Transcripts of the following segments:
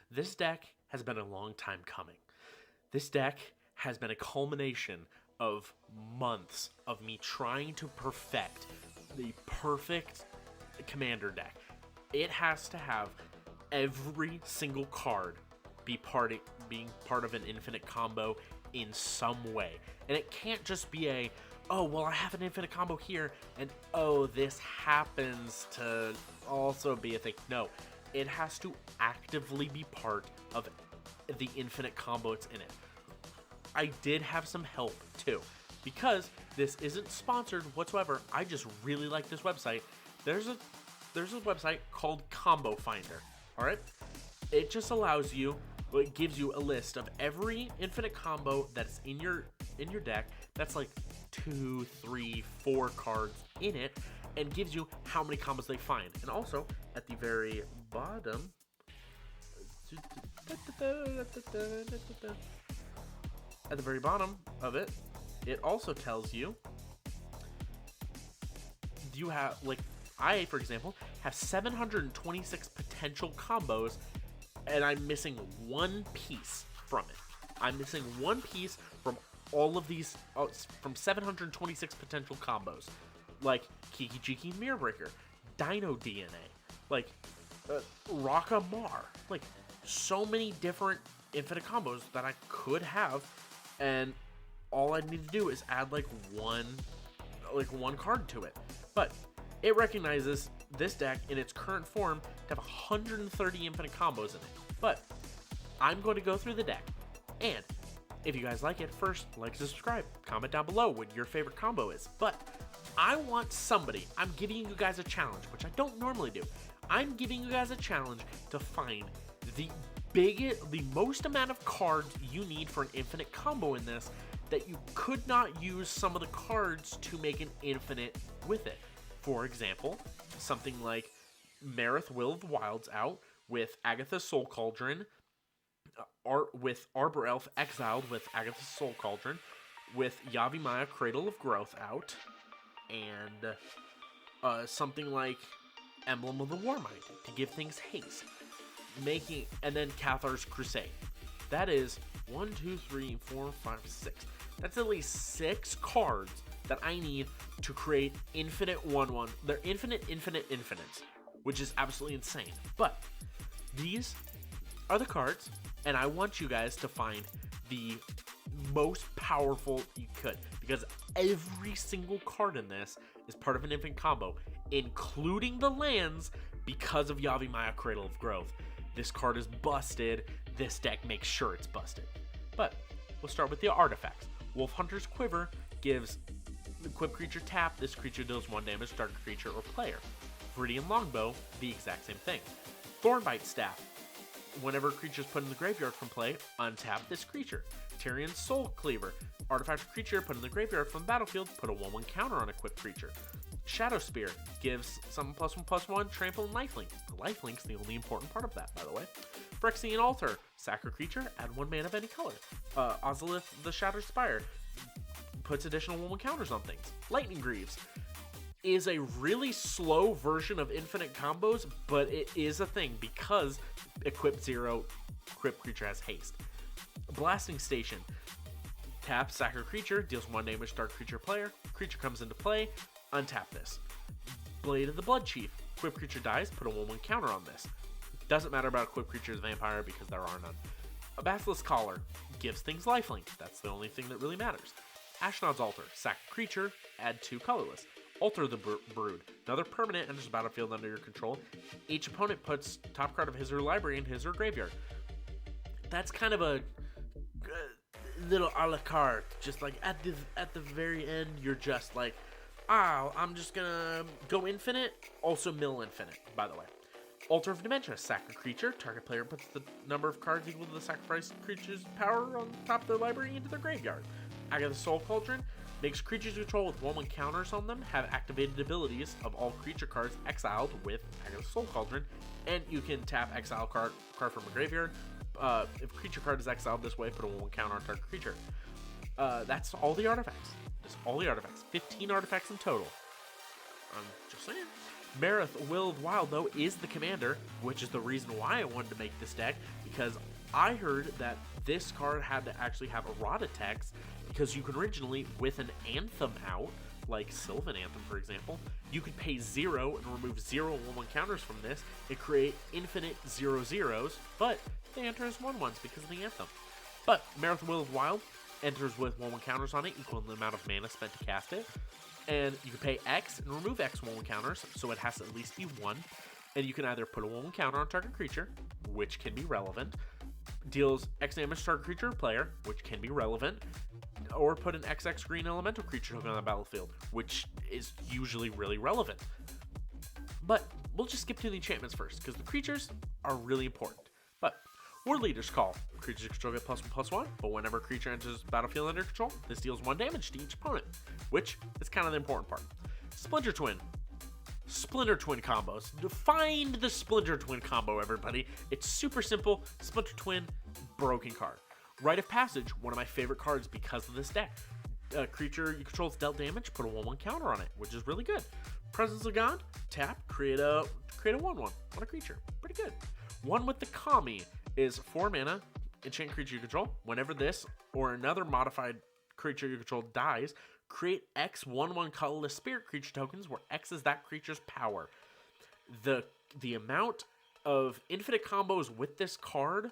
This deck has been a long time coming. This deck has been a culmination of months of me trying to perfect the perfect commander deck. It has to have every single card being part of an infinite combo in some way. And it can't just be oh, well, I have an infinite combo here, and oh, this happens to also be a thing. No, it has to actively be part of the infinite combos in it. I did have some help too, because this isn't sponsored whatsoever. I just really like this website. There's a website called Combo Finder. All right, it just allows you. Well, it gives you a list of every infinite combo that's in your deck. That's like 2, 3, 4 cards in it, and gives you how many combos they find. And also at the very bottom, at the very bottom of it, it also tells you have, like, I, for example, have 726 potential combos, and I'm missing one piece from it. I'm missing one piece from all of these, from 726 potential combos. Like Kiki Jiki Mirror Breaker, Dino DNA, like Raka Mar. Like, so many different infinite combos that I could have, and all I need to do is add like one card to it. But it recognizes this deck in its current form to have 130 infinite combos in it. But I'm going to go through the deck, and if you guys like it, first, like, subscribe, comment down below what your favorite combo is. But I want somebody, I'm giving you guys a challenge, which I don't normally do. I'm giving you guys a challenge to find the most amount of cards you need for an infinite combo in this, that you could not use some of the cards to make an infinite with it. For example, something like Marath Will of the Wilds out with Agatha's Soul Cauldron, with Arbor Elf exiled with Agatha's Soul Cauldron, with Yavimaya Cradle of Growth out, and something like Emblem of the Warmind to give things haste, and then Cathar's Crusade. That is 1, 2, 3, 4, 5, 6. That's at least 6 cards that I need to create infinite 1/1. They're infinites, which is absolutely insane. But these are the cards, and I want you guys to find the most powerful you could, because every single card in this is part of an infinite combo, including the lands, because of Yavimaya Cradle of Growth. This card is busted. This deck makes sure it's busted. But we'll start with the artifacts. Wolf Hunter's Quiver gives equip creature tap. This creature deals 1 damage to target creature or player. Viridian Longbow, the exact same thing. Thornbite Staff. Whenever a creature is put in the graveyard from play, untap this creature. Tyrion's Soul Cleaver. Artifact creature put in the graveyard from the battlefield, put a 1/1 counter on equipped creature. Shadow Spear gives some +1/+1 trample and lifelink. Lifelink's the only important part of that, by the way. Phyrexian Altar. Sack a creature, add 1 mana of any color. Ozolith the Shattered Spire puts additional 1/1 counters on things. Lightning Greaves is a really slow version of infinite combos, but it is a thing because equip 0, equip creature has haste. Blasting Station. Tap, sack a creature, deals 1 damage to target creature player. Creature comes into play, untap this. Blade of the Blood Chief. Equip creature dies, put a 1/1 counter on this. Doesn't matter about equip creature's vampire because there are none. A Basilisk Collar gives things lifelink. That's the only thing that really matters. Ashnod's Altar. Sack a creature, add 2 colorless. Alter the Brood. Another permanent enters the battlefield under your control. Each opponent puts top card of his or her library in his or her graveyard. That's kind of a little a la carte. Just like at the very end, you're just like, I'm just gonna go infinite. Also mill infinite, by the way. Altar of Dementia. Sack a creature. Target player puts the number of cards equal to the sacrificed creature's power on top of their library into their graveyard. Agatha's Soul Cauldron makes creatures you control with 1/1 counters on them have activated abilities of all creature cards exiled with Agatha's Soul Cauldron, and you can tap exile card from a graveyard. If creature card is exiled this way, put a 1/1 counter on target creature. That's all the artifacts. Just all the artifacts. 15 artifacts in total. I'm just saying. Marath, Will of the Wild, though, is the commander, which is the reason why I wanted to make this deck, because I heard that this card had to actually have errata text, because you could originally, with an Anthem out, like Sylvan Anthem, for example, you could pay 0 and remove 0 1/1 counters from this and create infinite 0/0s, but they enter as 1/1s because of the Anthem. But Marath, Will of the Wild enters with 1/1 counters on it, equal to the amount of mana spent to cast it. And you can pay X and remove X 1/1 counters, so it has to at least be 1. And you can either put a 1/1 counter on target creature, which can be relevant, deals X damage to target creature or player, which can be relevant, or put an XX green elemental creature token on the battlefield, which is usually really relevant. But we'll just skip to the enchantments first, because the creatures are really important. But War Leader's Call. Creatures you control get +1/+1, but whenever a creature enters the battlefield under control, this deals 1 damage to each opponent, which is kind of the important part. Splinter Twin. Splinter Twin combos. Find the Splinter Twin combo, everybody. It's super simple. Splinter Twin, broken card. Rite of Passage, one of my favorite cards because of this deck. A creature you control is dealt damage, put a 1/1 counter on it, which is really good. Presence of God, tap, create a 1/1 on a creature. Pretty good. One with the Kami is 4 mana, enchant creature you control. Whenever this or another modified creature you control dies, create X 1/1 colorless spirit creature tokens where X is that creature's power. The amount of infinite combos with this card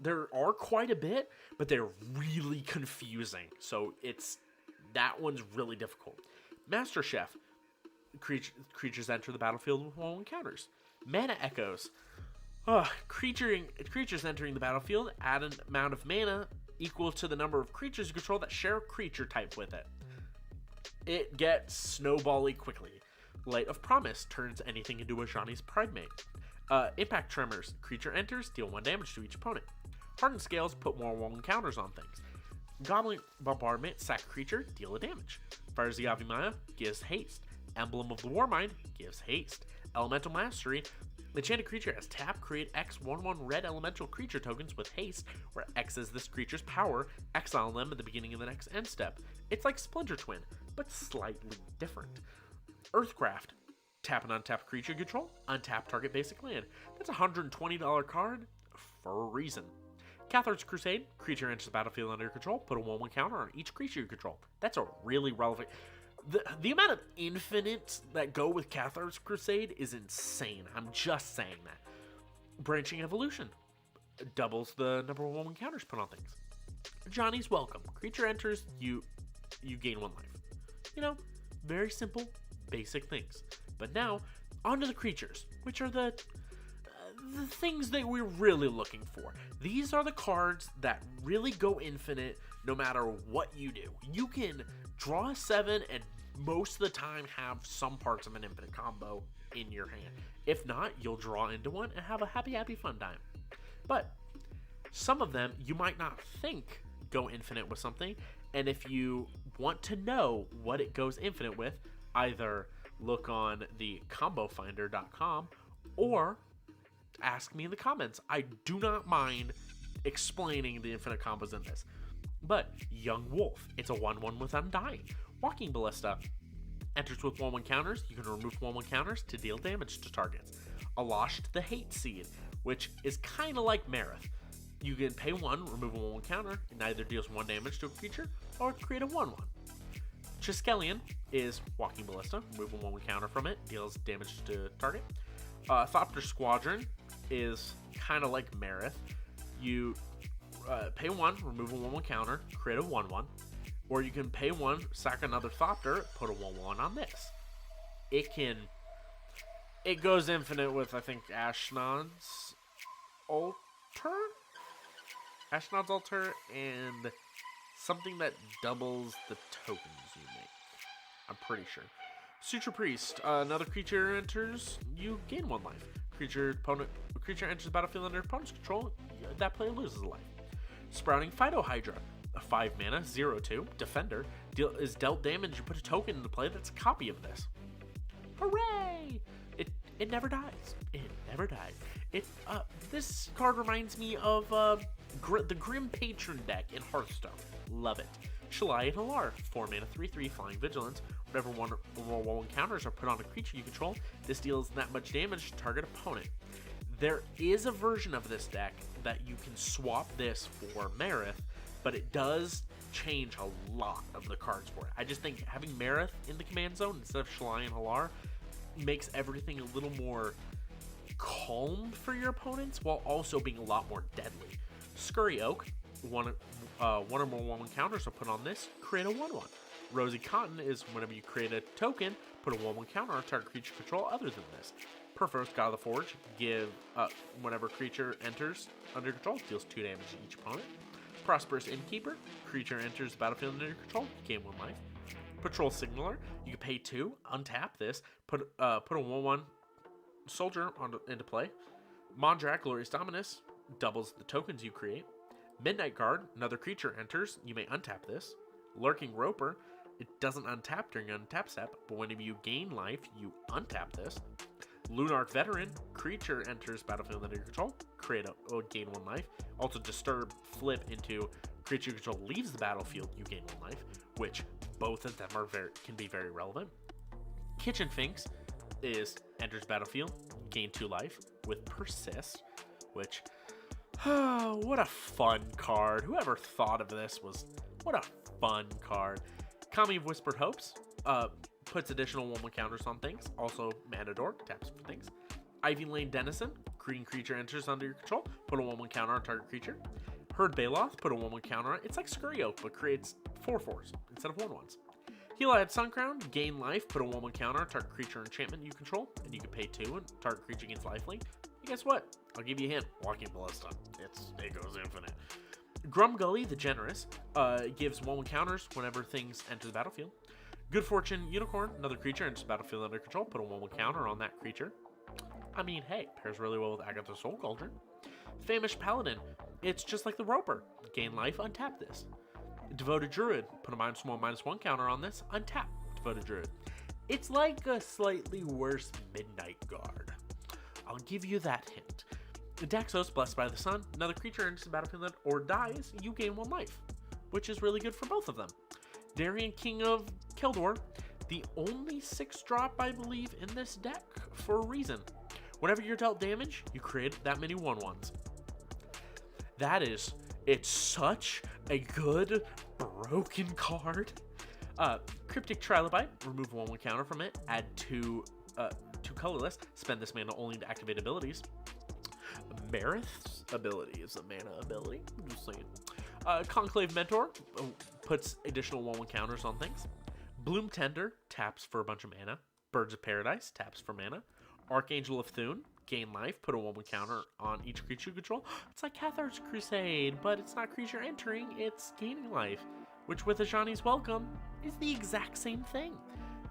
there are quite a bit, but they're really confusing. So that one's really difficult. Master Chef. Creatures enter the battlefield with 1/1 counters. Mana Echoes. Creatures entering the battlefield add an amount of mana equal to the number of creatures you control that share a creature type with it. It gets snowbally quickly. Light of Promise turns anything into a Johnny's Pridemate. Impact Tremors. Creature enters, deal 1 damage to each opponent. Hardened Scales put more 1/1 counters on things. Goblin Bombardment, sack creature, deal a damage. Fires the Avimaya, gives haste. Emblem of the Warmind gives haste. Elemental Mastery. Enchanted creature has tap, create X 1/1 red elemental creature tokens with haste, where X is this creature's power, exile them at the beginning of the next end step. It's like Splinter Twin, but slightly different. Earthcraft. Tap an untapped creature you control, untap target basic land. That's a $120 card for a reason. Cathar's Crusade. Creature enters the battlefield under your control, put a 1/1 counter on each creature you control. That's a really relevant... The amount of infinites that go with Cathar's Crusade is insane. I'm just saying that. Branching Evolution. Doubles the number of 1/1 counters put on things. Johnny's Welcome. Creature enters, you gain 1 life. Very simple, basic things. But now, onto the creatures, which are the things that we're really looking for. These are the cards that really go infinite no matter what you do. You can draw a 7 and most of the time have some parts of an infinite combo in your hand. If not, you'll draw into one and have a happy fun time. But some of them you might not think go infinite with something, and if you want to know what it goes infinite with, either look on the combofinder.com or ask me in the comments. I do not mind explaining the infinite combos in this. But Young Wolf, it's a 1/1 with Undying. Walking Ballista enters with 1/1 counters. You can remove 1/1 counters to deal damage to targets. Alosht the Hate Seed, which is kind of like Marath. You can pay 1, remove a 1/1 counter, and either deals 1 damage to a creature or create a 1/1. Triskelion is Walking Ballista. Remove a 1/1 counter from it, deals damage to target. Thopter Squadron is kind of like Marath. You pay 1, remove a 1/1 counter, create a 1/1. Or you can pay 1, sack another Thopter, put a 1/1 on this. It goes infinite with, I think, Ashnod's Altar? Ashnod's Altar and something that doubles the tokens you make. I'm pretty sure. Suture Priest. Another creature enters, you gain 1 life. Creature enters the battlefield under opponent's control, that player loses a life. Sprouting Phytohydra. A 5 mana, 0/2, defender, is dealt damage, you put a token into play that's a copy of this. Hooray! It never dies. It never dies. This card reminds me of the Grim Patron deck in Hearthstone. Love it. Shalai and Halar, 4 mana, 3/3, Flying Vigilance. Whenever one or more counters are put on a creature you control, this deals that much damage to target opponent. There is a version of this deck that you can swap this for Marath, but it does change a lot of the cards for it. I just think having Marath in the command zone instead of Shalai and Halar makes everything a little more calm for your opponents while also being a lot more deadly. Scurry Oak, one or more 1/1 counters are put on this, create a 1/1. Rosy Cotton is whenever you create a token, put a 1/1 counter on target creature control other than this. Perforos, God of the Forge, give whenever creature enters under control, deals 2 damage to each opponent. Prosperous Innkeeper, creature enters the battlefield under your control, gain 1 life. Patrol Signaler, you can pay 2, untap this, put a 1/1 soldier into play. Mondrak, Glorious Dominus, doubles the tokens you create. Midnight Guard, another creature enters, you may untap this. Lurking Roper, it doesn't untap during untap step, but whenever you gain life, you untap this. Lunarch Veteran, creature enters battlefield under your control, gain 1 life. Also Disturb, flip into creature you control leaves the battlefield, you gain 1 life, which both of them can be very relevant. Kitchen Finks enters battlefield, gain 2 life with Persist, which what a fun card. Whoever thought of this what a fun card. Kami of Whispered Hopes puts additional 1/1 counters on things. Also Matador, taps for things. Ivy Lane Denizen, green creature enters under your control, put a 1/1 counter on target creature. Herd Baloth, put a 1/1 counter on. It's like Scurry Oak, but creates 4/4s instead of 1/1s. Heelad Suncrown, gain life, put a 1/1 counter on target creature enchantment you control, and you can pay 2 and target creature gains lifelink. And guess what? I'll give you a hint. Walking Ballista. It goes infinite. Grumgully the Generous gives 1/1 counters whenever things enter the battlefield. Good Fortune Unicorn, another creature enters the battlefield under control, put a 1/1 counter on that creature. I mean, hey, pairs really well with Agatha Soul Cauldron. Famished Paladin, it's just like the Roper. Gain life, untap this. Devoted Druid, put a -1/-1 counter on this, untap Devoted Druid. It's like a slightly worse Midnight Guard. I'll give you that hint. Daxos, Blessed by the Sun, another creature enters the battlefield or dies, you gain 1 life, which is really good for both of them. Darien, King of Keldor, the only 6-drop, I believe, in this deck for a reason. Whenever you're dealt damage, you create that many 1/1s. It's such a good broken card. Cryptic Trilobite, remove 1/1 counter from it, add 2 colorless, spend this mana only to activate abilities. Marath's ability is a mana ability, I'm just saying. Conclave Mentor puts additional 1/1 counters on things. Bloom Tender taps for a bunch of mana. Birds of Paradise taps for mana. Archangel of Thune, gain life, put a 1/1 counter on each creature you control. It's like Cathar's Crusade, but it's not creature entering, it's gaining life, which with Ajani's Welcome is the exact same thing.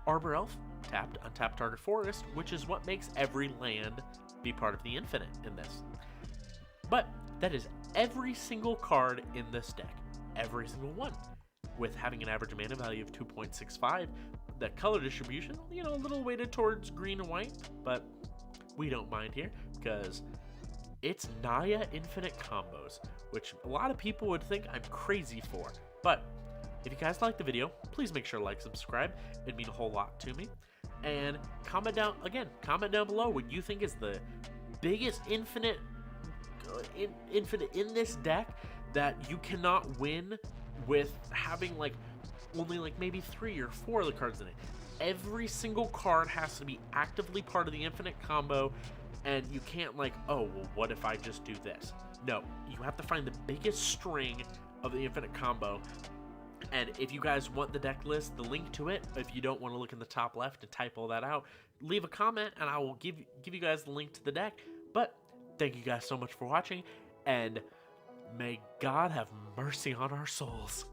Arbor Elf, tapped, untap target forest, which is what makes every land be part of the infinite in this. But that is every single card in this deck. Every single one. With having an average mana value of 2.65, the color distribution, a little weighted towards green and white, but we don't mind here because it's Naya infinite combos, which a lot of people would think I'm crazy for. But if you guys like the video, please make sure to like, subscribe. It'd mean a whole lot to me. And comment down below what you think is the biggest infinite in this deck that you cannot win with having only maybe 3 or 4 of the cards in it. Every single card has to be actively part of the infinite combo, and you can't oh, well, what if I just do this? No, you have to find the biggest string of the infinite combo. And if you guys want the deck list, the link to it, if you don't want to look in the top left and type all that out, leave a comment and I will give you guys the link to the deck. But thank you guys so much for watching, and may God have mercy on our souls.